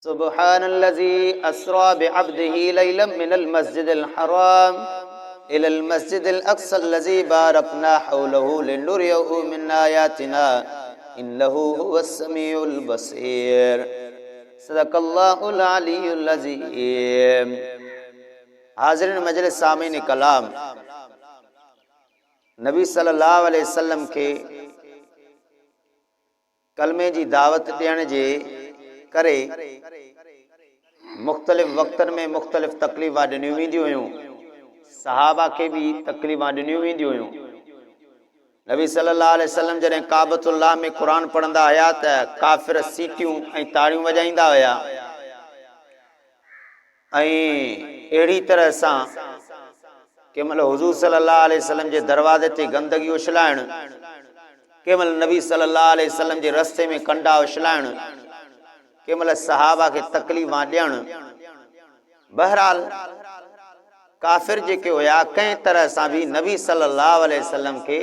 सुब्हानल्लज़ी अस्रा बिअब्दिही लैलन मिनल मस्जिदिल हराम इलल मस्जिदिल अक़्सल्लज़ी बारकना हौलहु लिनुरियहु मिन आयातिना इन्नहु हुवस समीउल बसीर। सदक़ल्लाहुल अलीयुल अज़ीम। हाज़िरीन मजलिस सामीन कलाम, नबी सल्लल्लाहु अलैहि वसल्लम के कलमे जी दावत ॾियण जे करे मुख़्तलिफ़ वक़्तनि में मुख़्तलिफ़ तकलीफ़ां ॾिनियूं वेंदियूं हुयूं। सहाबा खे भी तकलीफ़ां ॾिनियूं वेंदियूं हुयूं। नबी सल्लल्लाहु अलैहि वसल्लम जॾहिं काबतुल्लाह में क़ुरान पढ़ंदा हुया त काफ़िर सीटियूं ऐं ताड़ियूं वॼाईंदा हुया ऐं अहिड़ी तरह सां कंहिं महिल हुज़ूर सल्लल्लाहु अलैहि वसल्लम जे दरवाज़े ते गंदगी उछलाइण, कंहिं महिल नबी सल्लल्लाहु अलैहि वसल्लम जे रस्ते में कंडा उछलाइण, कंहिं महिल सहाबा खे तकलीफ़ां ॾियण। बहरहाल काफ़िर जेके हुया कंहिं तरह सां भी नबी सल्लल्लाहु अलैहि वसल्लम के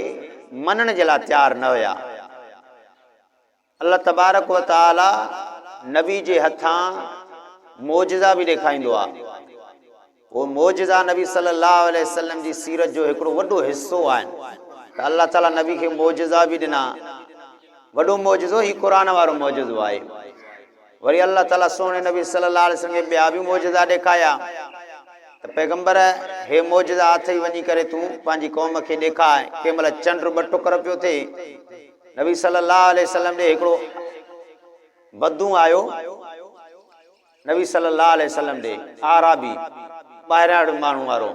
मनण जे लाइ तैयार न हुया। अल्लाह तबारक व तआला नबी जे हथां मोजिज़ा भी ॾेखारींदो आहे। वो मोजिज़ा नबी सल्लल्लाहु अलैहि वसल्लम जी सीरत जो हिकिड़ो वॾो हिस्सो आहिनि। त अल्लाह ताला नबी खे मोजिज़ा भी ॾिना। वॾो मोजिज़ो ही क़ुरान वारो मोजिज़ो आहे। वरी अल्लाह ताला सोने नबी सल्लल्लाहु अलैहि वसल्लम खे ॿिया भी मोजिज़ा ॾेखारिया त पैगंबर हे मोजिज़ा अथई, वञी करे तूं पंहिंजी क़ौम खे ॾेखार। कंहिं महिल चंड ॿ टुकर पियो थिए, नबी सल्लल्लाहु अलैहि वसल्लम ॾे हिकिड़ो बदू आयो। नबी सल्लल्लाहु अलैहि वसल्लम ॾे आराबी ॿाहिरां माण्हू वारो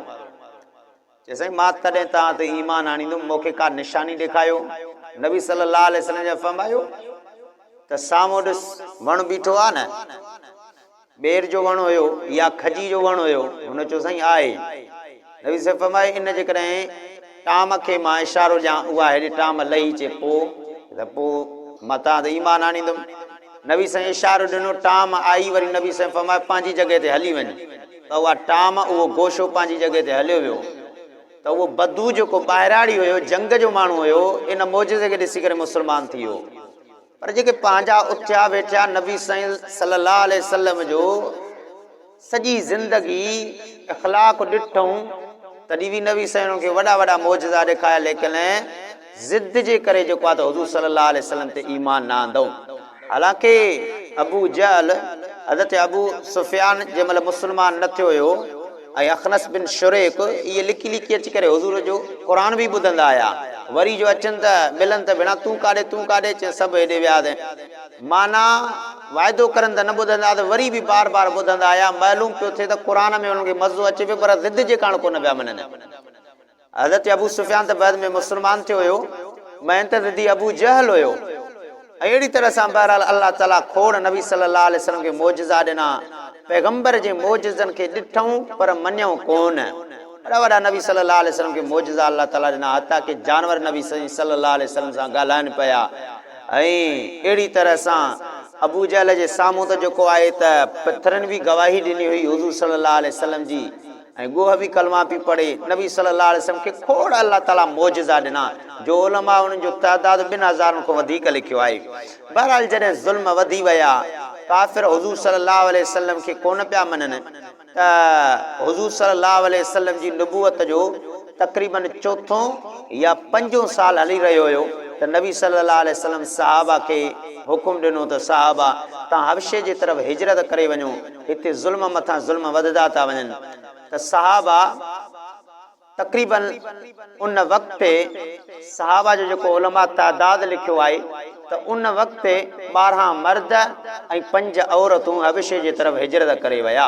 चए साईं मां तॾहिं तव्हां ते ईमान आणींदुमि, मूंखे का निशानी ॾेखारियो। नबी सल्लल्लाहु अलैहि वसल्लम जा फरमायो त साम्हूं ॾिस वण बीठो आहे न, ॿेर जो वण हुयो या खजी जो वण हुयो। हुन चयो साईं आहे। नबी साहब फरमायो इन जे कॾहिं टाम खे मां इशारो ॾियां, उहा हेॾे टाम लही अचे पोइ मां तव्हां ते ईमान आणींदुमि। नबी साईं इशारो ॾिनो, टाम आई। वरी नबी साईं फरमायो पंहिंजी जॻह ते हली वञ। त उहा टाम उहो गोशो पंहिंजी जॻह ते हलियो वियो। त उहो बदू जेको ॿाहिराड़ी हुयो, जंग जो माण्हू हुयो, इन मोजिज़े खे ॾिसी करे मुस्लमान थी वियो। पर जेके पंहिंजा उथिया वेठा नबी साईं सल्लल्लाहु अलैहि वसल्लम जो सॼी ज़िंदगी अख़लाक ॾिठऊं, तॾहिं भी नबी साईं खे वॾा वॾा मोजिज़ा ॾेखारिया, लेकिन ज़िद जे करे जेको आहे त हुज़ूर सल्लल्लाहु अलैहि वसल्लम ते ईमान न आंदऊं। हालांकि अबू जहल हज़रत अबू सुफियान जंहिं महिल मुस्लमान न थियो हुयो ऐं अखनस बिन शुरैक इहे लिकी लिकी अची करे हुज़ूर जो क़ुरान भी ॿुधंदा हुया। वरी जो अचनि त मिलनि त भेणा तूं काॾे चए सभु हेॾे विया। माना वाइदो करनि त न ॿुधंदा, त वरी भी बार बार ॿुधंदा आया। मालूम पियो थिए त क़ुरान में उन्हनि खे मज़ो अचे पियो, पर ज़िद जे कारण कोन पिया मञनि। हज़रत अबू सुफियान त बाद में मुस्लमान थियो हुयो, मेहनत ज़िदी अबू जहल हुयो। अहिड़ी तरह सां बहरहाल अल्लाह ताला खोड़ नबी सल्लल्लाहु अलैहि वसल्लम खे मोजिज़ा ॾिना। पैगंबर जे मोजिज़नि खे ॾिठऊं पर मञऊं कोन। वॾा वॾा नबी सल्लल्लाहु अलैहि वसल्लम खे मोजिज़ा अल्लाह ताला ॾिना, हता कि जानवर नबी सल्लल्लाहु अलैहि वसल्लम सां ॻाल्हाइनि पिया। ऐं अहिड़ी तरह सां अबू जहल जे साम्हूं त जेको आहे त पथरनि भी गवाही ॾिनी हुई हुज़ूर सल्लल्लाहु अलैहि वसल्लम जी, ऐं ॻोह भी कलमा पई पढ़े। नबी सल्लल्लाहु अलैहि वसल्लम खे खोड़ अल्लाह ताला मोजिज़ा ॾिना, जो उलमा उन्हनि जो तइदाद 2,000 खां वधीक लिखियो आहे। बहरहाल जॾहिं ज़ुल्म वधी विया, काफ़िर हुज़ूर सल्लल्लाहु अलैहि वसल्लम खे कोन पिया मञनि, त हुज़ूर सल्लल्लाहु अलैहि वसल्लम जी नबूवत जो तक़रीबन 4 या 5 साल हली रहियो हुयो त नबी सल्लल्लाहु अलैहि वसल्लम सहाबा खे हुकुम ॾिनो त सहाबा तव्हां हबशे जे तरफ़ हिजरत करे वञो, हिते ज़ुल्म मथां ज़ुल्म वधदा था वञनि। त सहाबा तक़रीबन उन वक़्त सहाबा जो जेको उलमा तादाद लिखियो आहे त उन वक़्त 12 मर्द ऐं 5 औरतूं हबशे जे तरफ़ हिजरत करे विया,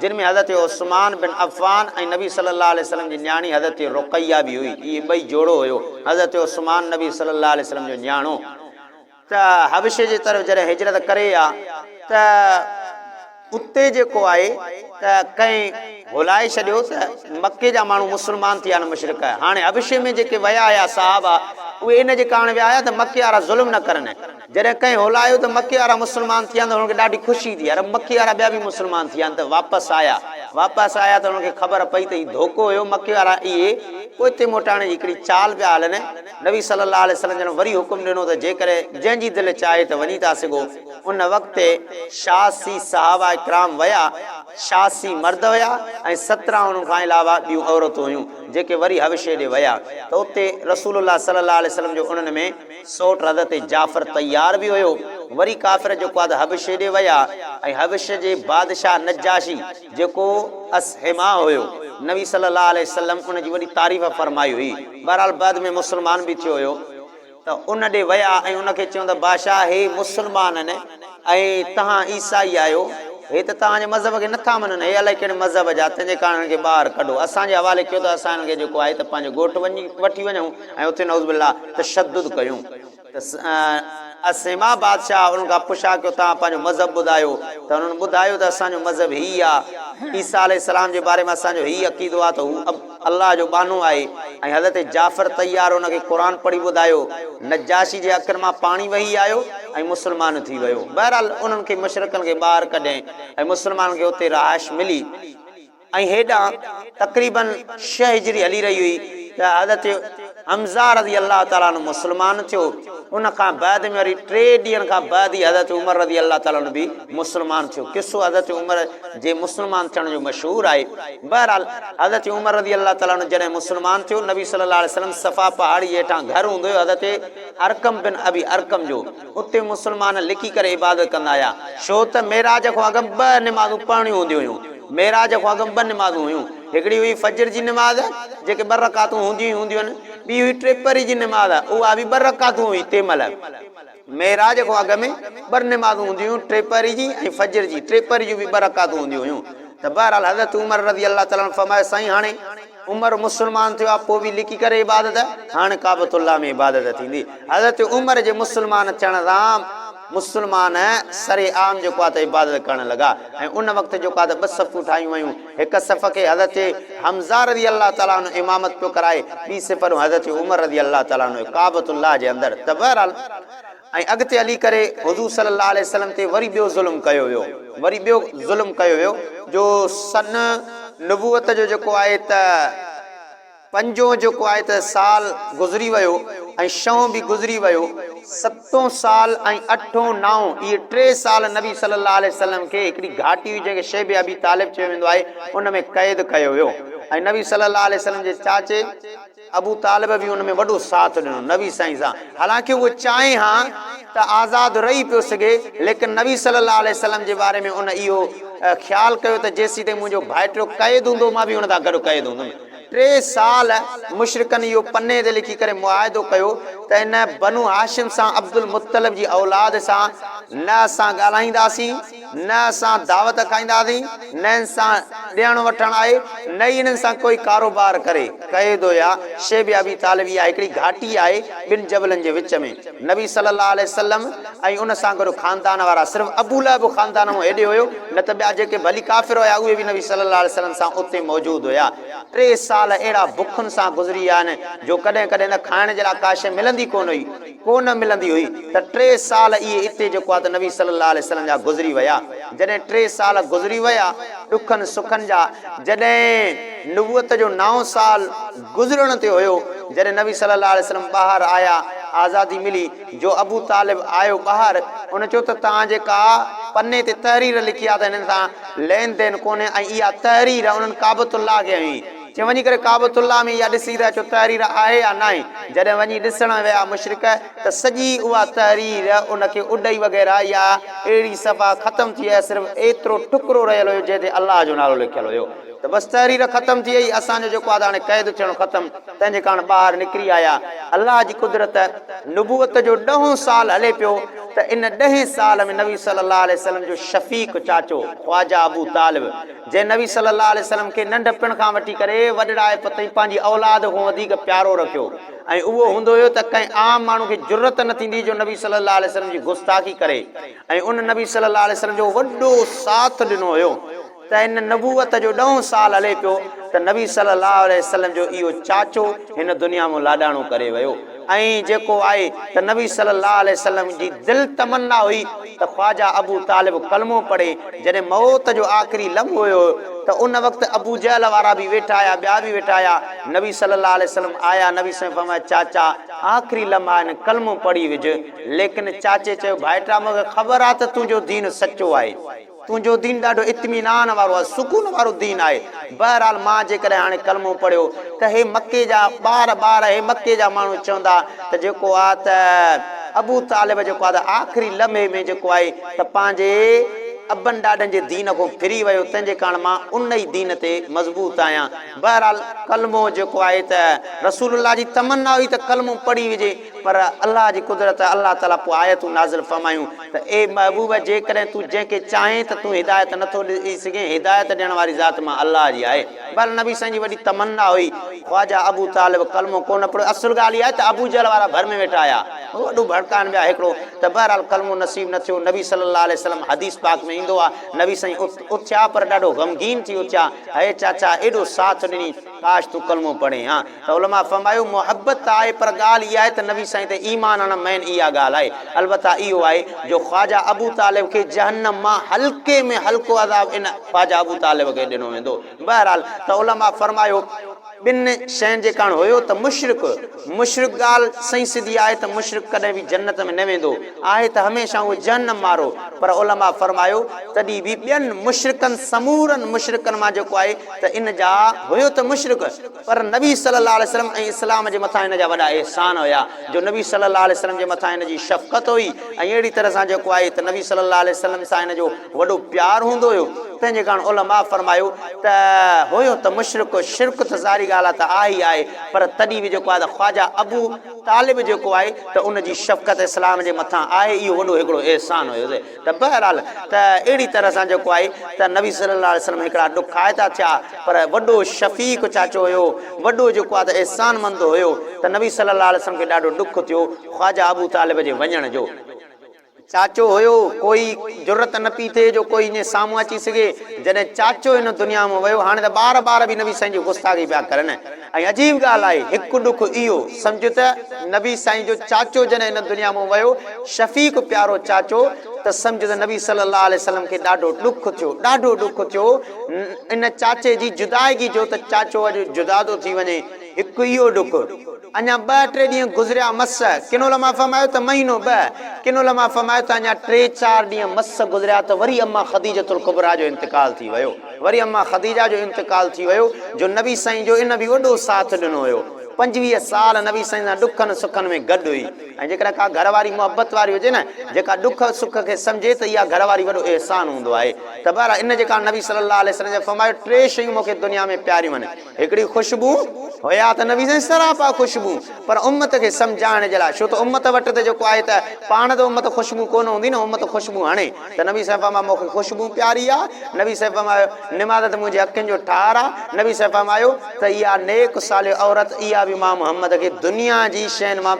जिन में हज़रत उस्मान बिन अफ़ान ऐं नबी सल्लल्लाहु अलैहि वसल्लम जी न्याणी हज़रत रुक़ैया भी हुई। इहे ॿई जोड़ो हुयो। हज़रत उस्मान नबी सल्लल्लाहु अलैहि वसल्लम जो न्याणो। त हबशे जे तरफ़ जॾहिं हिजरत करे आ त उते जेको आहे त कंहिं भुलाए छॾियो त मके जा माण्हू मुस्लमान थी विया न मुशरिक। हाणे हबशे में जेके विया हुया सहाबा, उहे इन जे कारण विया त मके वारा ज़ुल्म न करनि। जॾहिं कंहिं हुलायो त मके वारा मुस्लमान थी विया त हुनखे ॾाढी ख़ुशी थी, अरे मके वारा ॿिया बि मुस्लमान थी विया आहिनि। त वापसि आया त हुनखे ख़बर पई त हीउ धोखो हुयो, मके वारा इहे पोइ हिते मोटाइण जी हिकिड़ी चाल पिया हलनि। नबी सल्लल्लाहु अलैहि वसल्लम जन वरी हुकुम ॾिनो त जेकॾहिं जंहिंजी दिलि चाहे त वञी था सघो। उन वक़्तु शासी सहाबा इकराम विया, शासी मर्द हुया ऐं 17 उन्हनि खां अलावा ॿियूं औरतूं हुयूं जेके वरी हबशे ॾे विया। त उते रसूलुल्लाह सल्लल्लाहु अलैहि वसल्लम जो उन्हनि में सोट हज़रत जाफ़र तैयार बि हुयो। वरी काफ़िर जेको आहे त हबशे ॾे विया ऐं हबश जे बादशाह नजाशी जेको असहिमा हुयो, नबी सल्लल्लाहु अलैहि वसल्लम उन जी वॾी तारीफ़ फरमाई हुई। बहरहाल बाद में मुस्लमान बि थियो हुयो। त उन ॾे विया ऐं उनखे चयूं त बादशाह हे मुस्लमान आहिनि ऐं तव्हां ईसाई आहियो, हे त तव्हांजे मज़हब खे नथा मञनि, हे अलाए कहिड़े मज़हब जा, तंहिंजे कारण हिनखे ॿाहिरि कढो। असांजे हवाले कयो त असां हिनखे जेको आहे त पंहिंजो ॻोठु वठी वञूं ऐं उते नऊज़ुबिल्लाह तशद्दुद कयूं। त असैमा बादशाह उन्हनि खां पुछा कयो तव्हां पंहिंजो मज़हब ॿुधायो। त उन्हनि ॿुधायो त असांजो मज़हब हीअ आहे, ईसा अलैहिस्सलाम जे बारे में असांजो हीअ अक़ीदो आहे त हू अल्लाह जो बानो आहे। ऐं हज़रत जाफ़र तैयार उनखे क़ुर पढ़ी ॿुधायो। नजाशी जे अखियुनि मां पाणी वही आयो ऐं मुस्लमान थी वियो। बहरहाल उन्हनि खे मुशरिकनि खे ॿाहिरि कढे ऐं मुस्लमाननि खे उते रहाइश मिली। ऐं हेॾां तक़रीबन 6 हिजरी हली रही हुई त हज़रत हमज़ा रज़ी अल्लाह ताला अन्हु मुस्लमान थियो। उन खां बाद में वरी 3 ॾींहंनि खां बाद ई हज़रत उमर रज़ी अल्लाह ताला अन्हु बि मुस्लमान थियो। किसो हज़रत उमर जे मुस्लमान थियण जो मशहूर आहे। बहरहाल हज़रत उमर रज़ी अल्लाह ताला अन्हु जॾहिं मुस्लमान थियो, नबी सल्लल्लाहु अलैहि वसल्लम सफ़ा पहाड़ी हेठां घर हूंदो हुयो हज़रत अरकम बिन अबी अरकम जो, उते मुस्लमान लिकी करे इबादत कंदा हुया। छो त मेराज खां अॻु 2 निमाज़ूं पढ़णियूं हूंदियूं हुयूं। मेराज खां अॻु 2 निमाज़ूं हुयूं। हिकिड़ी हुई फजर जी निमाज़ जेके 2 रकातूं हूंदियूं आहिनि, ॿी हुई टेपरी जी निमाज़, उहा बि 2 रकातूं हुई। तंहिंमहिल मेराज खां अॻु में 2 निमाज़ूं हूंदियूं हुयूं, टेपरी जी ऐं फजर जी। टेपरी जूं बि 2 रकातूं हूंदियूं हुयूं। त बहरहाल हज़रत उमर रज़ी अल्लाह ताला फरमायो साईं हाणे उमर मुस्लमान थियो आहे, पोइ बि लिकी करे इबादत, हाणे काबतुल्लाह में इबादत थींदी। हज़रत उमर जे मुस्लमान थियण सां मुस्लमान सरे आम जेको आहे त इबादत करणु लॻा। ऐं उन वक़्तु जेको आहे त 2 सफ़ूं ठाहियूं वयूं। हिकु सफ़ खे हज़रत हमज़ा रज़ी अल्लाह ताला अन्हु इमामत पियो कराए, ॿी सिफ़र हज़रत उमर रज़ी अल्लाह ताला अन्हु काबतुल्लाह जे अंदरि। त बहरहाल ऐं अॻिते हली करे हुज़ूर सल्लल्लाहु अलैहि वसल्लम ते वरी ॿियो ज़ुल्म कयो वियो, वरी ॿियो ज़ुल्म कयो वियो जो सन नबूवत जो जेको आहे त 5 जेको आहे त साल गुज़री वियो ऐं 6 बि गुज़री वियो। 7 साल ऐं 8 9 इहे 3 साल नबी सल्लल्लाहु अलैहि वसल्लम खे हिकिड़ी घाटी हुई जंहिंखे शैब अबी तालिब चयो वेंदो आहे, उन में क़ैद कयो वियो। ऐं नबी सल्लल्लाहु अलैहि वसल्लम जे चाचे अबू तालिब बि उन में वॾो साथ ॾिनो नबी साईं सां। हालांकि उहो चाहे हा त आज़ादु रही पियो सघे, लेकिन नबी सल्लल्लाहु अलैहि वसल्लम जे बारे में उन इहो ख़्यालु कयो त जेसीं ताईं मुंहिंजो भाइटियो क़ैद हूंदो मां बि हुन सां गॾु क़ैद हूंदुमि। 3 साल मुशरिकनि इहो पने ते लिखी करे मुआहिदो कयो त इन बनु हाशिम सां अब्दुल मुत्तलिब जी औलाद सां न असां ॻाल्हाईंदासीं, न असां दावत खाईंदासीं, न हिन सां ॾियणु वठणु आहे, न ई हिननि सां कोई कारोबार करे। क़ैद हुया। शैब अबी तालिब इहा हिकिड़ी घाटी आहे 2 जबलनि जे विच में। नबी सल्लल्लाहु अलैहि वसल्लम ऐं उन सां गॾु ख़ानदान वारा सिर्फ़ु अबू लहब ख़ानदान में हेॾे हुयो, न त ॿिया जेके भली काफ़िर हुया उहे बि नबी सल्लल्लाहु अलैहि वसल्लम सां उते मौजूदु हुया। 3 साल अहिड़ा बुखनि सां गुज़री विया आहिनि जो कॾहिं कॾहिं न खाइण जे लाइ का शइ मिलंदी कोन मिलंदी हुई। त 3 साल इहे हिते जेको आहे त नबी सल्लल्लाहु अलैहि वसल्लम जा गुज़री विया। जॾहिं 3 साल गुज़री विया ॾुखनि सुखनि जा, जॾहिं नबूअत जो 9 साल गुज़रण ते हुयो, जॾहिं नबी सल्लल्लाहु अलैहि वसल्लम ॿाहिरि आया, आज़ादी मिली, जो अबू तालिब आयो ॿाहिरि, उन चयो त तव्हां जेका पने ते तहरीर लिखी आहे त हिननि सां लेन देन कोन्हे ऐं इहा तहरीर उन्हनि काबतुल्लाह खे हुई। चयो वञी करे काबतुल्लाह में इहा ॾिसी रहिया, चयो तहरीर आहे या न आहे। जॾहिं वञी ॾिसण विया मुशरिक त सॼी उहा तहरीर उनखे उॾई वग़ैरह या अहिड़ी सफ़ा ख़तमु थी आहे, सिर्फ़ु एतिरो टुकड़ो रहियल हुयो जंहिं ते अलाह जो नालो लिखियलु हुयो। त बसि तहरीर ख़तमु थी वई, असांजो जेको आहे हाणे क़ैद थियणु ख़तमु, तंहिंजे कारण ॿाहिरि निकिरी आया। अलाह जी कुदरत, नबूवत जो 10 साल हले पियो त इन 10 साल में नबी सल्लल्लाहु अलैहि वसल्लम जो शफ़ीक चाचो ख्वाजा अबू तालिब, जंहिं नबी सल्लल्लाहु अलैहि वसल्लम खे नंढपण खां वठी करे वॾड़ाए पताईं पंहिंजी औलाद खां वधीक प्यारो रखियो। ऐं उहो हूंदो हुयो त कंहिं आम माण्हू खे ज़रूरत न थींदी जो नबी सल्लल्लाहु अलैहि वसल्लम जी गुस्ताखी करे। ऐं उन नबी सल्लल्लाहु अलैहि वसल्लम जो वॾो साथ ॾिनो हुयो। त इन नबूवत जो 10 साल हले पियो त नबी सल्लल्लाहु अलैहि वसल्लम जो इहो चाचो हिन दुनिया में लाॾाणो करे वियो। ऐं जेको आहे त नबी सल्लल्लाहु अलैहि वसल्लम जी दिलि तमन्ना हुई त ख्वाजा अबू तालिब कलमो पढ़े। जॾहिं मौत जो आख़िरी लम्हो हुयो त उन वक़्तु अबू जहल वारा बि वेठा आया, ॿिया बि वेठा आया। नबी सल्लल्लाहु अलैहि वसल्लम आया, नबी साईं फरमाया चाचा आख़िरी लम्हा आहिनि, कलमो पढ़ी विझ। लेकिन चाचे चयो भाइटा मूंखे ख़बर आहे त तुंहिंजो दीन सचो आहे, तुंहिंजो दीन ॾाढो इत्मीनान वारो आहे, सुकून वारो दीन आहे। बहरहाल मां जेकॾहिं हाणे कलमो पढ़ियो त हे मके जा ॿार हे मके जा माण्हू चवंदा त जेको आहे त अबू तालिब जेको आहे त आख़िरी लम्हे में जेको आहे त पंहिंजे अबनि ॾाॾनि जे दीन खां फिरी वियो, तंहिंजे कारण मां उन ई दीन ते मज़बूत आहियां। बहरहाल कलमो जेको आहे त रसूलुल्लाह जी तमन्ना हुई त कलमो पढ़ी विझे, पर अल्लाह जी कुदरत अल्लाह ताला पोइ आयतूं नाज़िल फरमायूं त ए महबूब जेकॾहिं तूं जंहिंखे चाहें त तूं हिदायत नथो ॾेई सघें, हिदायत ॾियण वारी ज़ात मां अल्लाह जी आहे। पर नबी साईं जी वॾी तमन्ना हुई। ख्वाजा अबू तालिब कलमो कोन पढ़ियो। असुल ॻाल्हि इहा आहे त अबू जहल वारा भर में वेठा आया, वॾो भड़काइनि विया हिकिड़ो, त बहरहाल कलमो नसीब न थियो। नबी सल्लल्लाहु अलैहि वसल्लम हदीस पाक में ईंदो आहे, नबी साईं उथिया पर ॾाढो गमगीन थी उथिया, हे चाचा एॾो साथ ॾिनी, काश तूं कलमो पढ़े। हा त उलमा फरमायो मुहबत आहे, पर ॻाल्हि इहा आहे त नबी साईं ते ईमान आणणु मेन इहा ॻाल्हि आहे। अलबत्ता इहो आहे जो ख्वाजा अबू तालिब खे जहन्नम मां हल्के में हल्को अज़ाब इन ख्वाजा अबू तालिब खे ॾिनो वेंदो। बहरहाल त उलमा फरमायो ॿिनि शयुनि जे कारण हुयो त मुशरिक ॻाल्हि सही सिधी आहे त मुशरिक कॾहिं बि जन्नत में न वेंदो आहे, त हमेशह उहो जहन्नम वारो। पर उलमा फरमायो तॾहिं बि ॿियनि मुशरिकनि समूरनि मुशरिकनि मां जेको आहे त इन जा हुयो त मुशरिक, पर नबी सल्लल्लाहु अलैहि वसल्लम ऐं इस्लाम जे मथां हिन जा वॾा एहसान हुया, जो नबी सल्लल्लाहु अलैहि वसल्लम जे मथां हिन जी शफ़क़त हुई। ऐं अहिड़ी तरह सां जेको आहे त नबी सल्लल्लाहु अलैहि वसल्लम सां हिन जो वॾो प्यारु हूंदो हुयो। तंहिंजे कारण उलमा फरमायो त हुयो त मुशरिक, शिरक त ज़ारी ॻाल्हि आहे त आहे ई आहे, पर तॾहिं बि जेको आहे त ख्वाजा अबू तालिब जेको आहे त उन जी शफ़क़त इस्लाम जे मथां आहे, इहो वॾो हिकिड़ो एहसान हुयो। त बहरहाल त अहिड़ी तरह सां जेको आहे त नबी सल्लल्लाहु अलैहि वसल्लम हिकिड़ा ॾुखाइता थिया, पर वॾो शफ़ीक़ चाचो हुयो, वॾो जेको आहे त एहसानमंद हुयो, त नबी सल्लल्लाहु अलैहि वसल्लम खे ॾाढो ॾुख थियो ख्वाजा अबू तालिब जे वञण जो। चाचो हुयो, कोई ज़रूरत न पई थिए जो कोई ईअं साम्हूं अची सघे। जॾहिं चाचो हिन दुनिया में वियो, हाणे त ॿार बि नबी साईं जी गुस्ताखी पिया करनि। ऐं अजीब ॻाल्हि आहे, हिकु ॾुख इहो सम्झो त नबी साईं जो चाचो जॾहिं हिन दुनिया में वियो, शफ़ीक़ प्यारो चाचो, त सम्झो त नबी सल्लल्लाहु अलैहि वसल्लम खे ॾाढो ॾुख थियो, ॾाढो ॾुख थियो इन चाचे जी जुदाईगी जो, त चाचो अॼु जुदा थो थी वञे। हिकु इहो ॾुख। अञा 2-3 ॾींहं गुज़रिया मस, किनो लमा फरमायो त महीनो 2, किनो लमा फरमायो त अञा 3-4 ॾींहं मस गुज़रिया त वरी अम्मा ख़दीजतुल कुबरा जो इंतकाल थी वियो, वरी अम्मा ख़दीजा जो इंतकाल थी वियो, जो नबी साईं जो इन बि वॾो साथ ॾिनो हुयो। 25 साल नबी साईं सां ॾुखनि सुखनि में गॾु हुई। ऐं जेकॾहिं का घरवारी मुहबत वारी हुजे न, जेका ॾुख सुख खे सम्झे, त इहा घरवारी वॾो एहसान हूंदो आहे। त बहरहाल इन जे कारण नबी सल्लल्लाहु अलैहि वसल्लम फरमायो 3 शयूं मूंखे दुनिया में प्यारियूं आहिनि। हिकिड़ी ख़ुशबू हुया त नबी साईं सरापा ख़ुशबू, पर उम्मत खे सम्झाइण जे लाइ, छो त उम्मत वटि त जेको आहे त पाण त उम्मत ख़ुशबू कोन हूंदी न, उम्मत ख़ुशबू हणे। त नबी साईं फरमायो मूंखे ख़ुशबू प्यारी आहे। नबी साईं फरमायो निमाज़ त मुंहिंजे अखियुनि जो ठार आहे। नबी साईं फरमायो त इहा नेक सालिह औरत, इहा बि मां मुहम्मद खे दुनिया जी शयुनि मां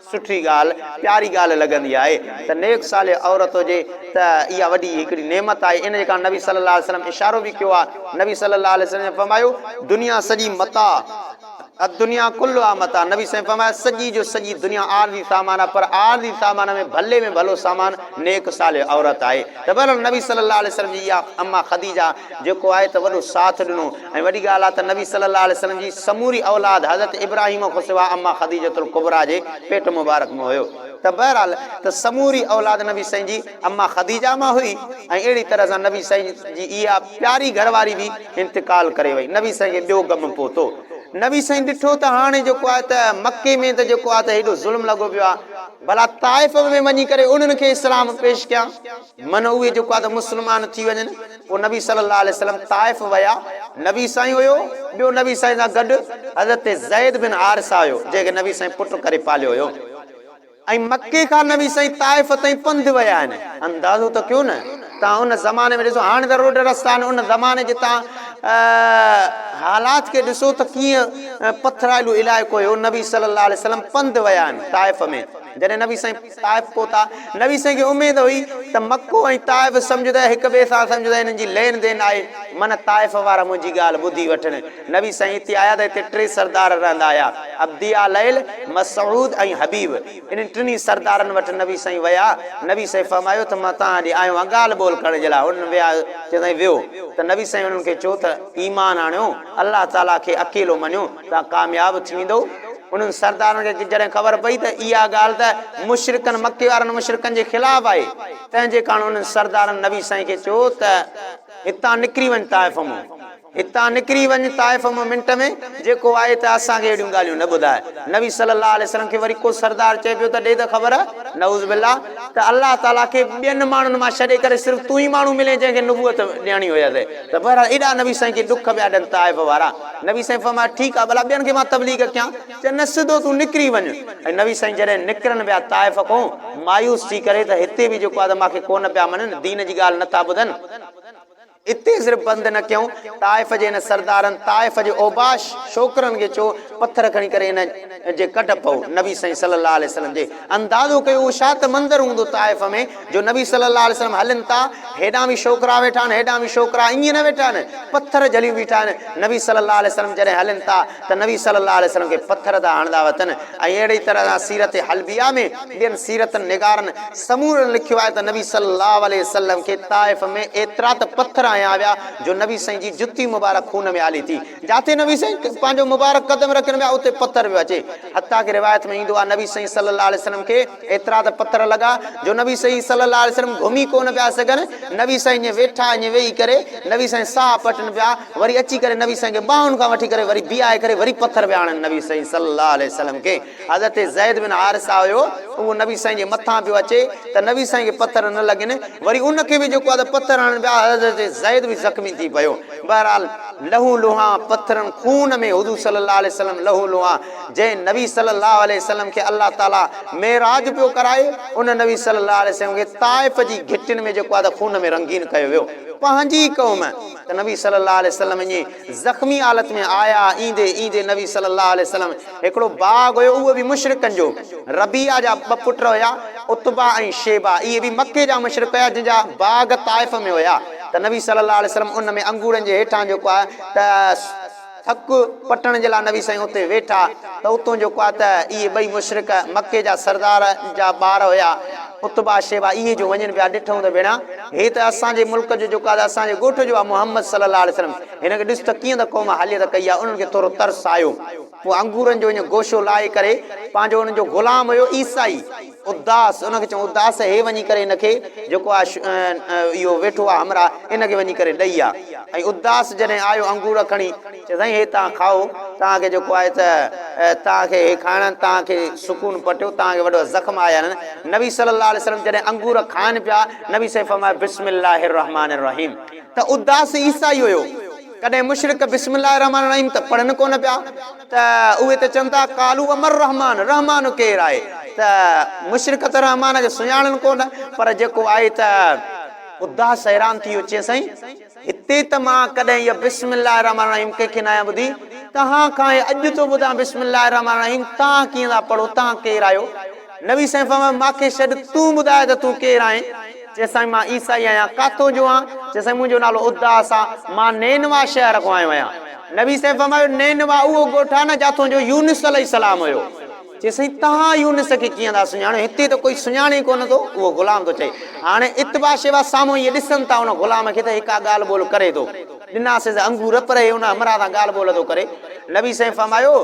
सुठी ॻाल्हि, प्यारी ॻाल्हि लॻंदी आहे। त नेक सालिह औरत हुजे त इहा वॾी हिकिड़ी नेमत आहे। इन जे कारण नबी सल्लल्लाहु अलैहि वसल्लम इशारो बि कयो आहे। नबी सल्लल्लाहु अलैहि वसल्लम फरमायो दुनिया सॼी मता, दुनिया कुल्लु आहे मता। नबी साईं फरमाया सॼी जो सॼी दुनिया आरज़ी सामान आहे, पर आरज़ी सामान में भलो सामान नेक सालिह औरत आहे। त बहरहाल नबी सल्लल्लाहु अलैहि वसल्लम जी इहा अम्मा ख़दीजा जेको आहे त वॾो साथ ॾिनो। ऐं वॾी ॻाल्हि आहे त नबी सल्लल्लाहु अलैहि वसल्लम जी समूरी औलाद हज़रत इब्राहिम खां सवाइ अम्मा ख़दीजतुल कुबरा जे पेट मुबारक में हुयो। त बहरहाल त समूरी औलाद नबी साईं जी अम्मा ख़दीजा मां हुई। ऐं अहिड़ी तरह सां नबी साईं जी इहा प्यारी घरवारी बि इंतकाल करे वई। नबी साईं खे ॿियो गम पहुतो। नबी साईं ॾिठो त हाणे जेको आहे त मके में त जेको आहे त हेॾो ज़ुल्म लॻो पियो आहे, भला ताइफ़ में वञी करे उन्हनि खे इस्लाम पेश कयां, मन उहे जेको आहे त मुस्लमान थी वञनि। पोइ नबी सल्लल्लाहु अलैहि वसल्लम ताइफ़ विया। नबी साईं हुयो, ॿियो नबी साईं सां गॾु हज़रत ज़ैद बिन हारिसा हुयो, जंहिंखे नबी साईं पुटु करे पालियो हुयो। ऐं मके खां नबी साईं ताइफ़ ताईं पंधु विया आहिनि। अंदाज़ो त कयो न, तव्हां उन ज़माने में ॾिसो, हाणे त रोड रस्ता आहिनि, उन ज़माने जे तव्हां हालात खे ॾिसो त कीअं पथराइलो इलाइक़ो हुयो। नबी सल्लल्लाहु अलैहि वसल्लम पंधु विया आहिनि ताइफ़ में। जॾहिं नबी साईं ताइफ़ पहुता, नबी साईं खे उमेद हुई त मको ऐं ताइफ़ सम्झंदा हिक ॿिए सां सम्झंदा हिननि जी लेन देन आहे, मन ताइफ़ वारा मुंहिंजी ॻाल्हि ॿुधी वठनि। नबी साईं हिते आया त हिते 3 सरदार रहंदा हुया, अब्दिया, लैल, मसऊद ऐं हबीब। इन 3 सरदारनि वटि नबी साईं विया। नबी साईं फरमायो त मां तव्हां ॾे आयो आहियां ॻाल्हि ॿोल करण जे लाइ। उन्हनि विया, चवंदा वियो त नबी साईं उन्हनि खे चयो त ईमान आणियो, अल्लाह ताला खे अकेलो मञियो, तव्हां कामयाबु थींदो। उन्हनि सरदारनि खे जॾहिं ख़बर पई त इहा ॻाल्हि त मुशरिकनि, मके वारनि मुशरिकनि जे ख़िलाफ़ आहे, तंहिंजे कारण उन्हनि सरदारनि नबी साईं खे चयो त हितां निकिरी वञ ताइफ़ मां, हितां निकिरी वञ ताइफ़ मां मिंट में, जेको आहे त असांखे अहिड़ियूं ॻाल्हियूं न ॿुधाए। नबी सल्लल्लाहु अलैहि वसल्लम खे वरी को सरदार चए पियो त ॾे त ख़बर, नऊज़ बिल्लाह, त अल्लाह ताला खे ॿियनि माण्हुनि मां छॾे करे सिर्फ़ु तूं ई माण्हू मिले जंहिंखे नुबूअत ॾियणी हुयसि। त बहरहाल एॾा नबी साईं खे ॾुख पिया ॾियनि ताइफ़ वारा। नबी साईं फरमाया ठीकु आहे, भला ॿियनि खे मां तबलीग कयां, चए न सिधो तूं निकिरी वञ। ऐं नबी साईं जॾहिं निकिरनि पिया ताइफ़ खां, मायूस थी करे त हिते बि जेको आहे त मूंखे कोन पिया मञनि, दीन जी ॻाल्हि नथा ॿुधनि। इते सिर्फ़ु बंदि न कयूं, ताइफ़ जे हिन सरदारनि ताइफ़ जे ओबाश छोकिरनि खे चयो पथर खणी करे हिन जे कट पओ। नबी साईं सल्लल्लाहु अलैहि वसल्लम जे अंदाज़ो कयो उहो छा त मंदरु हूंदो ताइफ़ में, जो नबी सल्लल्लाहु अलैहि वसल्लम हलनि था, हेॾां बि छोकिरा वेठा आहिनि, हेॾां बि छोकिरा, ईअं न वेठा आहिनि, पथर जलियूं बीठा आहिनि। नबी सल्लल्लाहु अलैहि वसल्लम जॾहिं हलनि था त नबी सल्लल्लाहु अलैहि वसल्लम खे पथर था हणंदा वतन। ऐं अहिड़ी तरह सां सीरत हलबिया में ॿियनि सीरतनि निगारनि समूरनि लिखियो आहे त नबी सल्लल्लाहु अलैहि वसल्लम खे ताइफ़ में एतिरा त पथर आया विया जो नबी साईं जी जुती मुबारक खून में हाली थी। जाते नबी साईं पंहिंजो मुबारक कदम रखनि पिया उते पथर पियो अचे। हत्ता की रिवायत में ईंदो आहे नबी साईं सल्लल्लाहु अलैहि वसल्लम खे एतिरा त पथर लॻा जो नबी साईं सल्लल्लाहु अलैहि वसल्लम घुमी कोन पिया सघनि। नबी साईं ईअं वेठा ईअं वेही करे नबी साईं साह पटनि पिया, वरी अची करे नबी साईं खे ॿाहुनि खां वठी करे वरी बीहाए करे वरी पथर पिया हणनि नबी साईं सल्लल्लाहु अलैहि वसल्लम खे। हज़रत ज़ैद बिन हारिसा हुयो, उहो नबी साईं जे मथां पियो अचे त नबी साईं खे पथर न लॻनि, वरी उनखे बि जेको आहे त पथर हणनि पिया, हज़रत ज़ैद बि ज़ख़्मी थी पियो। बहरहाल लहू लुहा पत्थरनि खून में हुज़ूर सल्लल्लाहु अलैहि वसल्लम लहू लुहा जंहिं नबी सल्लल्लाहु अलैहि वसल्लम खे अल्लाह ताला मेराज पियो कराए, उन नबी सल्लल्लाहु अलैहि वसल्लम खे ताइफ़ जी घिटिन में जेको आहे त खून में रंगीन कयो वियो। पंहिंजी क़ौम त नबी सल्लल्लाहु अलैहि वसल्लम ईअं ज़ख़्मी हालत में आया। ईंदे ईंदे नबी सल्लल्लाहु अलैहि वसल्लम हिकिड़ो बाग़ हुयो, उहो बि मुशरिकनि जो, रबिया जा 2 पुट हुया, उतबा ऐं शेबा, इहे बि मके जा मुशरिक हुया जंहिंजा बाग़ ताइफ़ में हुया। त नबी सल्लल्लाहु अलैहि वसल्लम उन में अंगूरनि जे हेठां जेको आहे त थकु पटण जे लाइ नबी साईं उते वेठा, त उतां जेको आहे त इहे 2 मुशरिक मके जा सरदार जा ॿार हुया, उतबा शेबा, इहे जो वञनि पिया। ॾिठूं त भेणा हे त असांजे मुल्क जो जेको आहे असांजे ॻोठ जो आहे मुहम्मद सल्लल्लाहु अलैहि वसल्लम, हिनखे ॾिस त कीअं त क़ौम हालियत कई आहे। उन्हनि खे थोरो तरस आयो, पोइ अंगूरनि जो ईअं गोशो लाहे करे पंहिंजो उन्हनि जो ग़ुलाम हुयो ईसाई उदास, उनखे चऊं उदास, हे वञी करे हिनखे जेको आहे इहो वेठो आहे हमरा, इनखे वञी करे ॾेई आहे। ऐं उदास जॾहिं आयो अंगूर खणी, चए साईं हे तव्हां खाओ, तव्हांखे जेको आहे त तव्हांखे हे खाइण, तव्हांखे सुकून पटियो, तव्हांखे वॾो ज़ख़्म आया आहिनि। नबी सल्लल्लाहु अलैहि वसल्लम जॾहिं अंगूर खाइनि पिया, नबी साईं फरमाया बिस्मिल्लाहिर रहमानिर रहीम। त उदास ईसाई हुयो, कॾहिं मुशरिक बिस्मिल्लाहिर रहमानिर रहीम त पढ़नि कोन पिया, त उहे त चवनि था कालू अमर रहमान, रहमान केरु आहे, त मुशरिक त रहमान खे सुञाणनि कोन। पर जेको आहे त उदास हैरान थी वियो, चए साईं हिते त मां कॾहिं इहा बिस्मिल्लाहिर रहमानिर रहीम कंहिंखे न आहियां ॿुधी, तव्हां खां अॼु थो ॿुधां बिस्मिल्लाहिर रहमानिर रहीम, तव्हां कीअं था पढ़ो, तव्हां केरु आहियो? नबी साईं फरमाया मूंखे छॾ, तूं ॿुधाए त तूं केरु आहीं? चए साईं मां ईसाई आहियां, काथों जो आहियां? चए साईं मुंहिंजो नालो उदास आहे, मां नैनवा शहर खां आयो आहियां। नबी साईं फरमायो नैनवा उहो ॻोठ आहे न जाथों जो यूनुस अलैहिस्सलाम हुयो। चए साईं तव्हां यूनुस खे कीअं था सुञाणो, हिते त कोई सुञाणे कोन थो, उहो ग़ुलाम थो चए। हाणे इतबा शेवा साम्हूं इहे ॾिसनि था उन ग़ुलाम खे त हिकु ॻाल्हि ॿोल करे थो, ॾिनासीं अंगूर पर उन हमरा सां ॻाल्हि ॿोल थो करे। नबी साईं फरमायो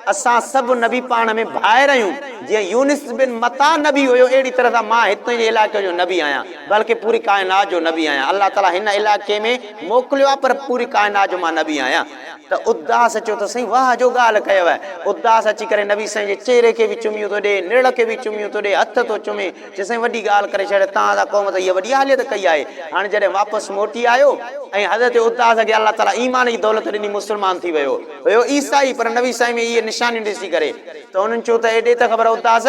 असां सभु नबी पाण में भाइर आहियूं, जीअं यूनुस बिन मता नबी हुयो, अहिड़ी तरह सां मां हिते जे इलाइक़े जो नबी आहियां, बल्कि पूरी काइनात जो नबी आहियां। अल्लाह ताला हिन इलाइक़े में मोकिलियो आहे, पर पूरी काइनात जो मां नबी आहियां। त उदास चयो त साईं वाह जो ॻाल्हि कयव। उदास अची करे नबी साईं जे चेहरे खे बि चुमियूं थो ॾे, निड़ खे बि चुमियूं थो ॾे, हथ थो चुमे। चए साईं वॾी ॻाल्हि करे छॾ, तव्हां क़ौम त इहा वॾी हालियत कई आहे। हाणे जॾहिं वापसि मोटी आयो ऐं हज़रत उदास खे अल्लाह ताला ईमान जी दौलत ॾिनी, मुस्लमान थी वियो ईसाई, पर नबी साईं में इहे निशानियूं ॾिसी करे त उन्हनि चयो त एॾे त ख़बर उदास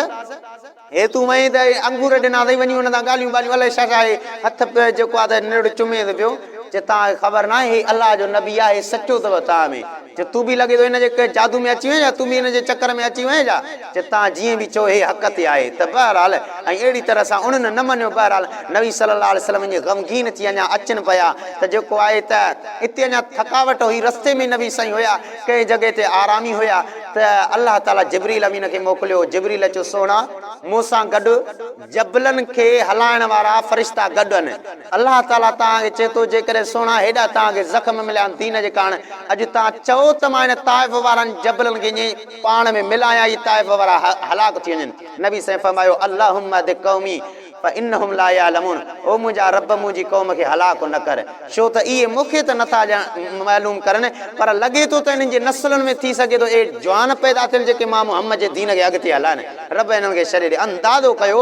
हे तूं वई त अंगूर ॾिना अथई, वञी हुन सां ॻाल्हियूं ॿाल्हियूं अलाए छा छा आहे, हथ जेको आहे त निड़ चुमे थो पियो। जे तव्हांखे ख़बर न आहे अलाह जो नबी आहे सचो अथव तव्हां में जे तूं बि लॻे थो हिनजे जादू में अची वञे या तूं बि हिनजे चकर में अची वञे जा जे तव्हां जीअं बि चओ हे हक़ ते आहे त बहरहाल ऐं अहिड़ी तरह सां उन्हनि न मञियो बहरहाल नबी सल्लल्लाहु अलैहि वसल्लम ईअं ग़मगीन थी अञा अचनि पिया त जेको आहे त हिते अञा थकावट हुई रस्ते में नबी साईं हुया कंहिं जॻह ते आरामी हुया त अलाह ताला जिब्रील अमीन खे मोकिलियो जिब्रील चयो सोना मूंसां गॾु जबलनि खे हलाइण वारा फ़रिश्ता गॾु आहिनि अलाह ताला तव्हांखे चए थो जेकॾहिं सोना हेॾा तव्हांखे ज़ख़्म मिलिया आहिनि दीन जे कारण अॼु तव्हां चओ त मां हिन ताइफ़ वारनि जबलनि खे ईअं पाण में मिलायां ई ताइफ़ वारा हलाक थी वञनि नबी साईं फरमायो अल्लाहुम्मा दे क़ौमी इन्नहुम ला यालमून ओ मुंहिंजा रब मुंहिंजी क़ौम खे हलाक न कर छो त इहे मूंखे त नथा मालूम करनि पर लॻे थो त इन्हनि जे नसलनि में थी सघे थो ए जवान पैदा थियनि जेके मां मुहम्मद जे दीन खे अॻिते हलाइनि रब हिननि खे छॾे ॾे अंदाज़ो कयो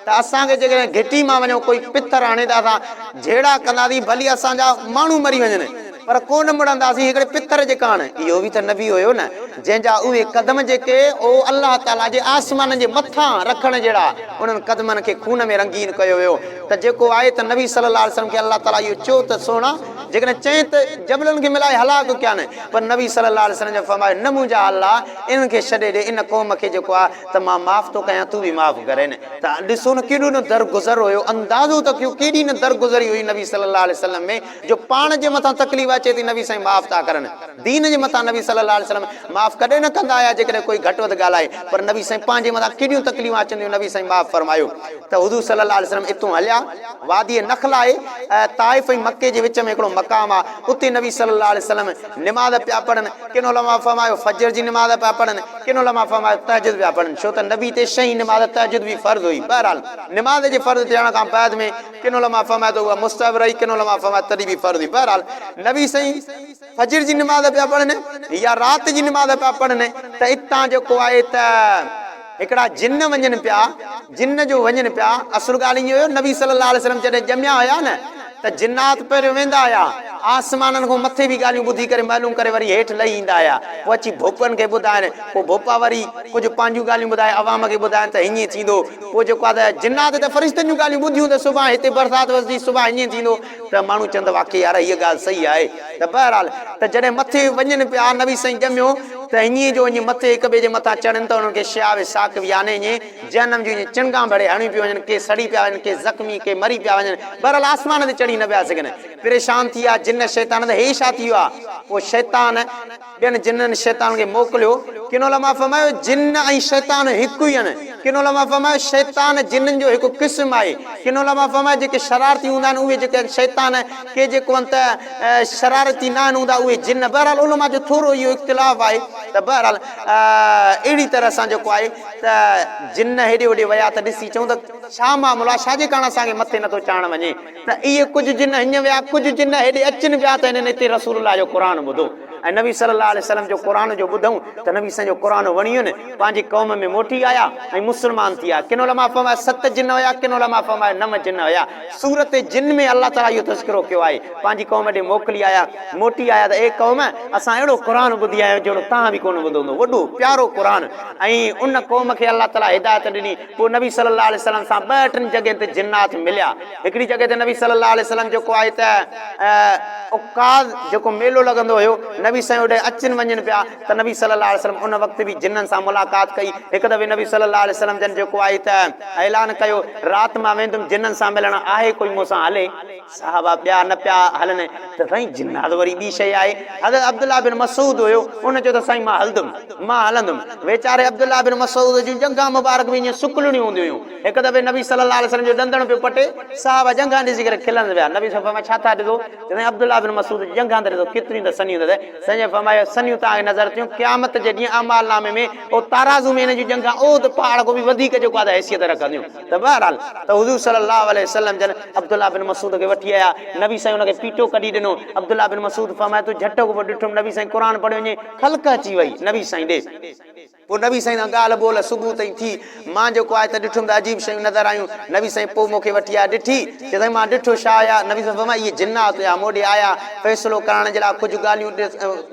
त असांखे जेकॾहिं घिटी मां वञूं कोई पितर हाणे त असां जहिड़ा कंदासीं भली असांजा माण्हू मरी वञनि पर कोन मुड़ंदासीं हिकिड़े पितर जे कारण इहो बि त नबी हुयो न जंहिंजा उहे कदम जेके ओ अलाह ताला जे आसमान जे मथां रखण जहिड़ा उन्हनि कदमनि खे खून में रंगीन कयो वियो त जेको आहे त नबी सल्लल्लाहु अलैहि वसल्लम खे अलाह ताला इहो चयो त सोना जेकॾहिं चए त जबलनि खे मिलाए हलाक कया न पर नबी सल्लल्लाहु अलैहि वसल्लम जो फरमायो न मुंहिंजा अलाह इन्हनि खे छॾे ॾे इन क़ौम खे जेको आहे त मां माफ़ थो कयां तूं बि माफ़ करे न त ॾिसो न केॾो न दरगुज़र हुयो अंदाज़ो त कयो केॾी न दरगुज़री हुई नबी सल्लल्लाहु अलैहि वसल्लम में जो पाण जे मथां तकलीफ़ अचे थी नबी साईं माफ़ था करनि दीन जे मथां नबी सल्लल्लाहु अलैहि वसल्लम माफ़ कॾहिं न कंदा आया जेकॾहिं कोई घटि वधि ॻाल्हाए पर नबी साईं पंहिंजे मथां केॾियूं तकलीफ़ूं अचंदियूं नबी साईं माफ़ फरमायो त हुज़ूर सल्लल्लाहु अलैहि वसल्लम हितां हलिया वादी नखला आहे ताइफ़ ऐं मके जे विच में हिकिड़ो मक़ाम आहे उते नबी सल्लल्लाहु अलैहि वसल्लम निमाज़ पिया पढ़नि किन उलमा फरमायो फजर जी निमाज़ पिया पढ़नि किन उलमा फरमायो तहजुद पिया पढ़नि छो त नबी ते शही निमाज़ तहजुद बि फ़र्ज़ हुई बहरहाल निमाज़ जे फ़र्ज़ थियण खां बाद में किन उलमा फरमायो त उहा मुस्तहब रही किन उलमा फरमायो तॾहिं बि फ़र्ज़ हुई बहरहाल नबी साईं फजर जी निमाज़ पिया पढ़नि या राति जी निमाज़ पिया पढ़नि त हितां जेको आहे त हिकिड़ा जिन वञनि पिया जिन जो वञनि पिया असुल ॻाल्हि इहो हुयो नबी सल्लल्लाहु अलैहि वसल्लम जॾहिं ॼमिया हुया न त जिन्नात पहिरियों वेंदा हुया आसमाननि खां मथे बि ॻाल्हियूं ॿुधी करे मालूम करे वरी हेठि लही ईंदा हुया पोइ अची भोपनि खे ॿुधाइनि पोइ भोपा वरी कुझु पंहिंजूं ॻाल्हियूं ॿुधाए अवाम खे ॿुधाइनि त हीअं थींदो पोइ जेको आहे त जिन्नात त फ़रिश्तनि जूं ॻाल्हियूं ॿुधियूं त सुभाणे हिते बरसाति वसंदी सुभाणे हीअं थींदो त माण्हू चवंदा वाक़ई यार हीअ ॻाल्हि सही आहे त बहरहाल त जॾहिं मथे वञनि पिया नबी साईं ॼमियो त हीअं जो ईअं मथे हिक ॿिए जे मथां चढ़नि त उन्हनि खे शाव साक याने ईअं जनम जूं ईअं चिणगा भरे हणी पियूं वञनि के सड़ी पिया वञनि के ज़ख़्मी के मरी पिया वञनि बहरहाल आसमान ते चढ़ी न पिया सघनि परेशान थी विया जिन शैतान त हे छा थी वियो आहे पोइ शैतान ॿियनि जिन्ननि शैतान खे मोकिलियो किन उलमा फरमायो जिन ऐं शैतान हिकु ई आहिनि किन उलमा फरमायो शैतान जिन्ननि जो हिकु क़िस्म आहे किन उलमा फरमायो जेके शरारती हूंदा आहिनि उहे जेके शैतान के जेको आहिनि त शरारती न आहिनि हूंदा उहे जिन बहरहाल उलमा जो थोरो इहो इख़्तिलाफ़ आहे त बहरहाल अहिड़ी तरह सां जेको आहे त जिन हेॾे होॾे विया त ॾिसी चऊं त छा मामलो आहे छाजे कारण असांखे मथे नथो चाढ़ण वञे त इहे कुझु जिन हीअं विया कुझु जिन हेॾे अचनि पिया त हिननि हिते रसूलुल्लाह जो क़ुर ॿुधो ऐं नबी सल्लल्लाहु अलैहि वसल्लम जो क़ुर जो ॿुधऊं त नबी साईं जो क़ुर वणियो न पंहिंजी क़ौम में मोटी आया ऐं मुस्लमान थी विया किन उलमा फरमाया 7 जिन हुया किन उलमा फरमाया 9 जिन हुया सूरत जिन में अल्लाह ताला इहो तज़किरो कयो आहे पंहिंजी क़ौम ॾे मोकिली आया मोटी आया त ए क़ौम असां अहिड़ो क़ुर ॿुधी आहियो जहिड़ो तव्हां बि कोन ॿुधो हूंदो वॾो प्यारो क़ुर ऐं उन क़ौम खे अल्लाह ताला हिदायत ॾिनी पोइ नबी सल्लल्लाहु अलैहि वसल्लम सां 2-3 जॻह ते जिन्नात मिलिया हिकिड़ी जॻह ते नबी सल्लल्लाहु अलैहि वसल्लम जेको आहे त उकाज़ जेको मेलो लॻंदो हुयो नबी साईं होॾे अचनि वञनि पिया त नबी सल्लल्लाहु अलैहि वसल्लम उन वक़्तु बि जिन्ननि सां मुलाक़ात कई हिकु दफ़े नबी सल्लल्लाहु अलैहि वसल्लम जन जेको आहे त ऐलान कयो राति मां वेंदुमि जिन्ननि सां मिलण आहे कोई मूंसां हले साहबा ॿिया न पिया हलनि त साईं जिन्नात वरी ॿी शइ आहे हज़रत अब्दुल्लाह बिन मसूद हुयो उन चयो त साईं मां हलंदुमि मां हलंदुमि वेचारे अब्दुल्लाह बिन मसूद जूं जंघा मुबारक बि ईअं सुकलणियूं हूंदियूं हुयूं हिकु दफ़े नबी सल्लल्लाहु अलैहि वसल्लम जो ॾंदण पियो पटे साहबा जंघा ॾिसी करे खिलनि पिया नबी साईं छा था ॾिसो साईं अब्दुल्लाह बिन मसूद जंघा त ॾिसो केतिरियूं त सनियूं अथव साईं फरमायो सनियूं तव्हांखे नज़र थियूं क़यामत जे ॾींहुं अमाल नामे में ओ ताराज़ू में हिन जूं जंघा ओ त पहाड़ खां बि वधीक जेको आहे हैसियत रखंदियूं त बहरहाल त हुज़ूर सल्लल्लाहु अलैहि वसल्लम जन अब्दुल्लाह बिन मसूद खे वठी आया नबी साईं हुनखे पीटो कढी ॾिनो अब्दुल्लाह बिन मसूद फरमायो तूं झटि को ॾिठुमि नबी साईं क़ुर पढ़ियो वञे ख़लक़ अची वई नबी साईं ॾे पोइ नबी साईं सां ॻाल्हि ॿोल सुबुह ताईं थी मां जेको आहे त ॾिठुमि त अजीब शयूं नज़र आयूं नबी साईं पोइ मूंखे वठी आया ॾिठी चए साईं मां ॾिठो छा आया नबी साईं फरमाया इहे जिन्नात हुया मूं ॾे आया फ़ैसिलो करण जे लाइ कुझु ॻाल्हियूं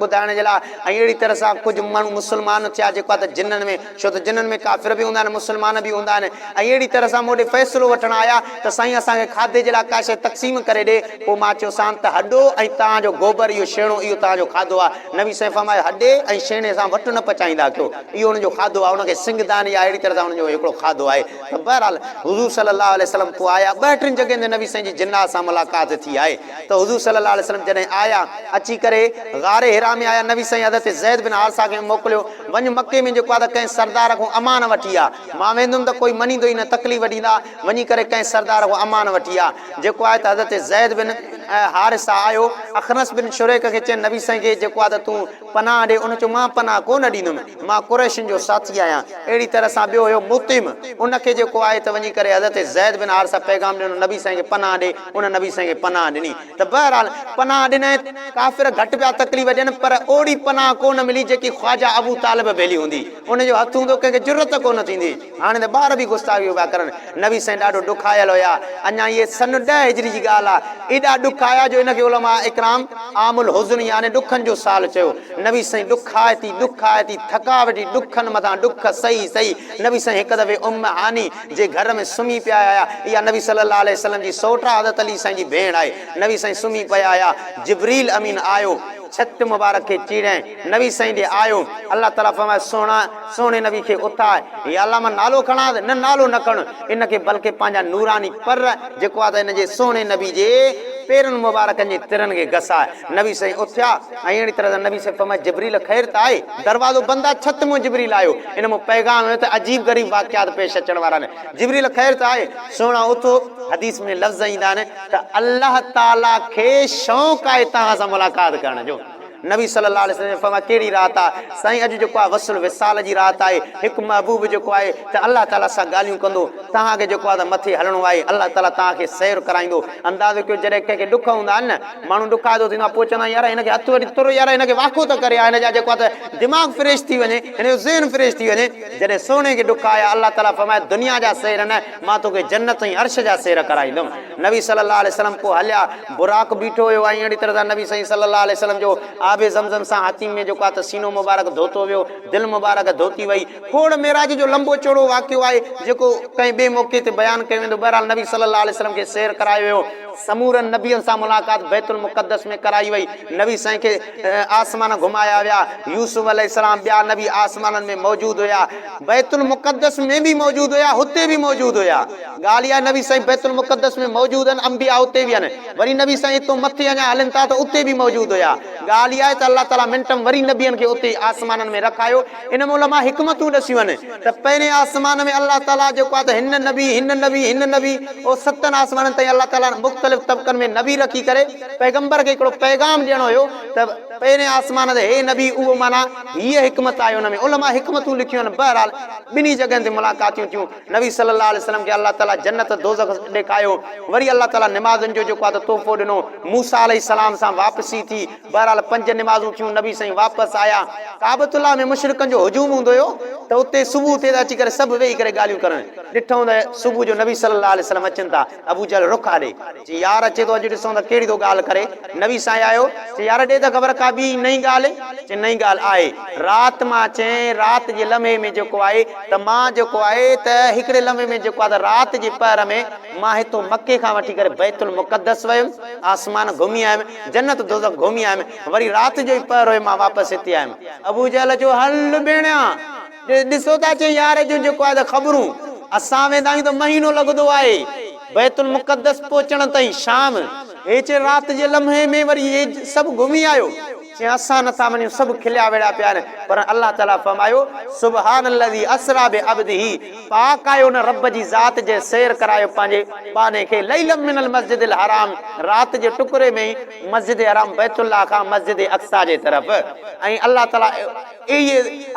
ॿुधाइण जे लाइ ऐं अहिड़ी तरह सां कुझु माण्हू मुस्लमान थिया जेको आहे त जिन्ननि में छो त जिन्ननि में काफ़िर बि हूंदा आहिनि मुस्लमान बि हूंदा आहिनि ऐं अहिड़ी तरह सां मूं ॾे फ़ैसिलो वठणु आया त साईं असांखे खाधे जे लाइ का शइ तक़सीम करे ॾे पोइ मां चयो सान त हॾो ऐं तव्हांजो गोबर इहो छेणो इहो तव्हांजो खाधो आहे नबी साईं फरमाया हॾे ऐं छेणे सां वटि न पचाईंदा कयो इहो हुनजो खाधो आहे हुनखे सिंगदानी आहे अहिड़ी तरह सां हुनजो हिकिड़ो खाधो आहे त बहरहाल हुज़ूर सल्लल्लाहु अलैहि वसल्लम पोइ आया 2-3 जॻहियुनि ते नबी साईं जी जिन्नात सां मुलाक़ात थी आहे त हुज़ूर सल्लल्लाहु अलैहि वसल्लम जॾहिं आया अची करे गारे हिरा में आया नबी साईं हज़रत ज़ैद बिन हारिसा खे मोकिलियो वञ मके में जेको आहे त कंहिं सरदार खां अमान वठी आहे मां वेंदुमि त कोई मञींदो ई न तकलीफ़ ॾींदा वञी करे कंहिं सरदार खां अमान वठी आहे जेको आहे त हज़रत ज़ैद बिन हारिसा आयो अखनस बिन शुरैक खे चयनि नबी साईं खे जेको आहे त तूं पनाह ॾे उन चयो मां पनाह कोन ॾींदुमि मां कुरैशिन जो साथी आहियां अहिड़ी तरह सां ॿियो हुयो मुतिम उनखे जेको आहे त वञी करे हज़रत ज़ैद बिन हारिसा पैगाम ॾिनो नबी साईं खे पनाह ॾे उन नबी साईं खे पनाह ॾिनी त बहरहाल पनाह ॾिनई काफ़िर घटि पिया तकलीफ़ ॾियनि पर ओड़ी पनाह कोन मिली जेकी ख्वाजा अबू तालिब भेली हूंदी उनजो हथु हूंदो कंहिंखे ज़रूरत कोन थींदी हाणे त ॿार बि गुस्ताखियूं पिया करनि नबी साईं ॾाढो ॾुखायल हुया अञा इहे सन 10 हिजरी जी ॻाल्हि आहे एॾा ॾुख आया जो इनखे उलमा इकराम आमुल हुज़्न यानी ॾुखनि जो साल चयो नबी साईं ॾुख आहे थी थका वेठी ॾुखनि मथां ॾुख सही नबी साईं हिकु दफ़े हानी जे घर में सुम्ही पिया आया इहा नबी सल्लल्लाहु अलैहि वसल्लम जी सौटा हज़रत अली साईं जी भेण आहे नबी साईं सुम्ही पिया आया जिब्रील अमीन आयो छत मुबारक खे चीड़े नबी साईं ॾे आयो अल्लाह ताला फरमाए सोने नबी खे उथाए या अल्लाह मां नालो खणा न नालो न खण इनखे बल्कि पंहिंजा नूरानी पर जेको आहे त हिन जे सोने नबी जे पेरनि मुबारकनि जे तिरनि खे घसाए नबी साईं उथिया ऐं अहिड़ी तरह सां नबी साईं फरमाए जिब्रील ख़ैर त आहे दरवाज़ो बंदि आहे छत मूं जिब्रील आयो इन मूं पैगाम हुयो त अजीब ग़रीब वाक़ियात पेश अचण वारा आहिनि जिब्रील ख़ैर त आहे सोना उथो हदीस में लफ़्ज़ ईंदा आहिनि त अल्लाह ताला खे शौक़ु आहे तव्हां सां मुलाक़ात करण जो नबी सल्लल्लाहु अलैहि वसल्लम फरमाया कहिड़ी रात आहे साईं अॼु जेको आहे वसुल विसाल जी रात आहे हिकु महबूब जेको आहे त अल्लाह ताला सां ॻाल्हियूं कंदो तव्हांखे जेको आहे त मथे हलणो आहे अल्लाह ताला तव्हांखे सैर कराईंदो अंदाज़ो कयो जॾहिं कंहिंखे ॾुख हूंदा आहिनि न माण्हू ॾुखाइदो थींदो आहे पोइ चवंदा यार हिनखे हथु वठी तुर यार हिनखे वाको त करे हिन जा जेको आहे त दिमाग़ फ्रेश थी वञे हिन जो ज़हन फ्रेश थी वञे जॾहिं सोने खे ॾुख आया अल्लाह ताला फरमाए दुनिया जा सैर न मां तोखे जन्नत ऐं अर्श जा सैर कराईंदुमि नबी सल्लल्लाहु अलैहि वसल्लम पोइ हलिया बुराक बीठो हुयो ऐं अहिड़ी तरह सां नबी साईं सल्लल्लाहु अलैहि वसल्लम जो आबे ज़मज़म सां हातिम में जेको आहे त सीनो मुबारक धोतो वियो दिलि मुबारक धोती वई खोड़ मेराज जो लंबो चौड़ो वाक़ियो आहे जेको कंहिं ॿिए मौक़े ते बयानु कयो वेंदो बहरहाल नबी सल्लल्लाहु अलैहि वसल्लम खे सैर करायो वियो समूरनि नबियनि सां मुलाक़ात बैतुल मुक़द्दस में कराई वई नबी साईं खे आसमान घुमाया विया यूसुफ अलैहिस्सलाम ॿिया नबी आसमाननि में मौजूदु हुया बैतुल मुक़द्दस में बि मौजूदु हुया हुते बि मौजूदु हुया ॻाल्हि आहे नबी साईं बैतुल मुक़द्दस में मौजूदु आहिनि अंबिया हुते बि आहिनि वरी नबी साईं हितां मथे अञा हलनि था त उते बि मौजूदु हुया ॻाल्हि आहे त अल्लाह ताला मिंटम वरी नबियनि खे उते आसमाननि में रखायो इन में मां हिकमतूं ॾसियूं आहिनि त पहिरें आसमान में अल्लाह ताला जेको आहे त हिन नबी ओ 7 आसमाननि ताईं अल्लाह ताला मुख़्तलिफ़ तबक़नि में नबी रखी करे पैगंबर खे हिकिड़ो पैगाम ॾियणो हुयो त पहिरें आसमान ते हे नबी उहो माना हीअ हिकमत आहे हुन में उलमा हिकमतूं लिखियूं आहिनि बहरहाल ॿिन्ही जॻहियुनि ते मुलाक़ातियूं थियूं नबी सल्लल्लाहु अलैहि वसल्लम खे अल्लाह ताला जन्नत दोज़ख ॾेखारियो वरी अल्लाह ताला निमाज़ुनि जो जेको आहे त तोहफ़ो ॾिनो मूसा अलैहिस्सलाम सां वापसी थी बहरहाल 5 निमाज़ूं थियूं नबी साईं वापसि आया काबतुल्लाह में मुशरिकनि जो हुजूम हूंदो हुयो त उते सुबुह थिए त अची करे सभु वेही करे ॻाल्हियूं करनि ॾिठूं त सुबुह जो नबी सल्लल्लाहु अलैहि वसल्लम अचनि था अबू जहल रुख ॾे चई यार अचे थो अॼु ॾिसूं त कहिड़ी थो ॻाल्हि करे नबी साईं आयो चई यार ॾे त ख़बर का ॿी नई ॻाल्हि चई नई ॻाल्हि आहे राति मां चई राति जे लम्हे में जेको आहे त मां जेको आहे त हिकिड़े लम्हे में जेको आहे त राति जे पहर में मां हितो मके खां वठी करे बैतुल मुक़द्दस वियुमि आसमान घुमी आयुमि जन्नत दोज़ख घुमी आयुमि वरी राति जो ई पहर हुयो मां वापसि हिते आयुमि अबू जहल जो हल भेणिया ॾिसो था चई यार जो जेको आहे त ख़बरूं असां वेंदा आहियूं त महीनो लॻंदो आहे बैतुल मुक़द्दस पहुचण ताईं शाम हे चए राति जे लम्हे में वरी हे सभु घुमी आयो चई असां नथा वञूं सभु खिलिया वेड़ा पिया आहिनि पर अल्लाह ताला फरमायो सुबहानल्लज़ी असरा बि अब्दिही पाक आयो न रब जी ज़ात जे सैर करायो पंहिंजे पाने खे लैलम मिनल मस्जिदिल हराम राति जे टुकड़े में मस्जिद हराम बैतुल्लाह खां मस्जिद अक्सा जे तरफ़ ऐं अल्लाह ताला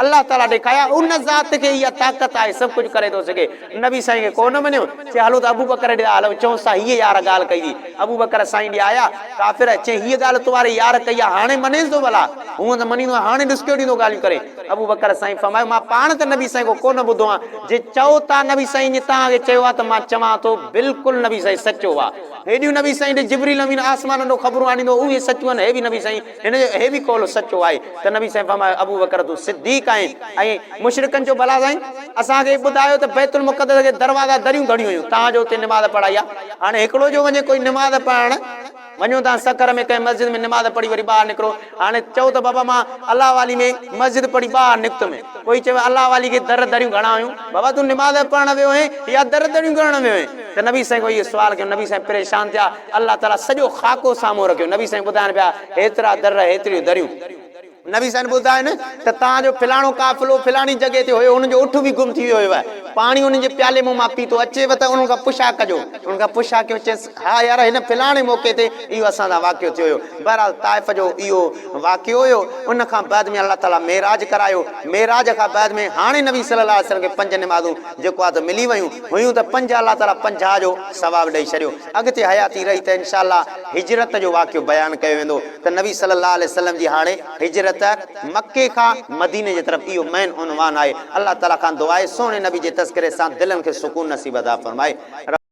अल्लाह ताला ॾेखारिया उन ज़ात खे इहा ताक़त आहे सभु कुझु करे थो सघे नबी साईं खे कोन मञियो चई हलो त अबू बकर ॾे हलो चऊं सा हीअ यार ॻाल्हि कई अबू बकर साईं ॾे आया काफ़िर चई हीअ ॻाल्हि तुम्हारे यार कई आहे हाणे मनेसि थो भला हूअं त मञींदो आहे हाणे ॾिस कहिड़ो ॾींदो ॻाल्हियूं करे अबू बकर साईं फरमायो मां पाण त नबी साईं को कोन ॿुधो आहे जे चओ था नबी साईं जी तव्हांखे चयो आहे त मां चवां थो बिल्कुलु नबी साईं सचो आहे हेॾियूं नबी साईं ॾे जिबरील अमीन आसमान ॾो ख़बरूं आणींदो उहे सचियूं आहिनि हे बि नबी साईं हिन जो हे बि कौलो सचो आहे त नबी साईं फरमायो अबू बकर तूं सिद्दीक़ आहीं ऐं मुशरिकनि जो भला साईं असांखे ॿुधायो त बैतुल मुक़द्दस खे दरवाज़ा दरियूं घड़ियूं हुयूं तव्हांजो हुते निमाज़ पढ़ाई आहे हाणे हिकिड़ो जो वञे कोई निमाज़ पढ़णु वञो तव्हां सकर में कंहिं मस्जिद में निमाज़ पढ़ी वरी ॿाहिरि निकिरो हाणे चओ त बाबा मां अलाह वाली में मस्जिद पढ़ी ॿाहिरि निकितुमि कोई चयो अलाह वाली खे दर दरियूं घणा हुयूं बाबा तूं निमाज़ पढ़णु वियो आहीं या दर दरियूं करणु वियो आहीं त नबी साईं को इहो सुवाल कयो नबी साईं परेशान थिया अलाह ताला सॼो ख़ाको साम्हूं रखियो नबी साईं ॿुधाइनि पिया हेतिरा दर हेतिरियूं दरियूं नबी साईं ॿुधाइनि त तव्हांजो फिलाणो काफ़िलो फिलाणी जॻह ते हुयो हुनजो उठ बि गुम थी वियो हुयो पाणी उन जे प्याले मां पीतो अचेव त उन खां पुछा कजो उन खां पुछा कयो चएसि हा यार हिन फिलाणे मौक़े ते इहो असां सां वाक़ियो थियो हुयो बहरहाल ताइफ़ जो इहो वाक़ियो हुयो उन खां बाद में अलाह ताला मेराज करायो मेराज खां बाद में हाणे नबी सल्लल्लाहु अलैहि वसल्लम खे 5 निमाज़ूं जेको आहे त मिली वियूं हुयूं त 5 अलाह ताला 50 जो सवाबु ॾेई छॾियो अॻिते हयाती रही त इंशाअल्लाह हिजरत जो वाक़ियो बयानु कयो वेंदो त नबी सल्लल्लाहु अलैहि वसल्लम जी हाणे हिजरत मक्के खां मदीने जे तरफ़ इहो मेन उनवान आहे अल्लाह ताला खां दुआ आहे सोने नबी जे तज़किरे सां दिलनि खे सुकून नसीब अता फरमाए।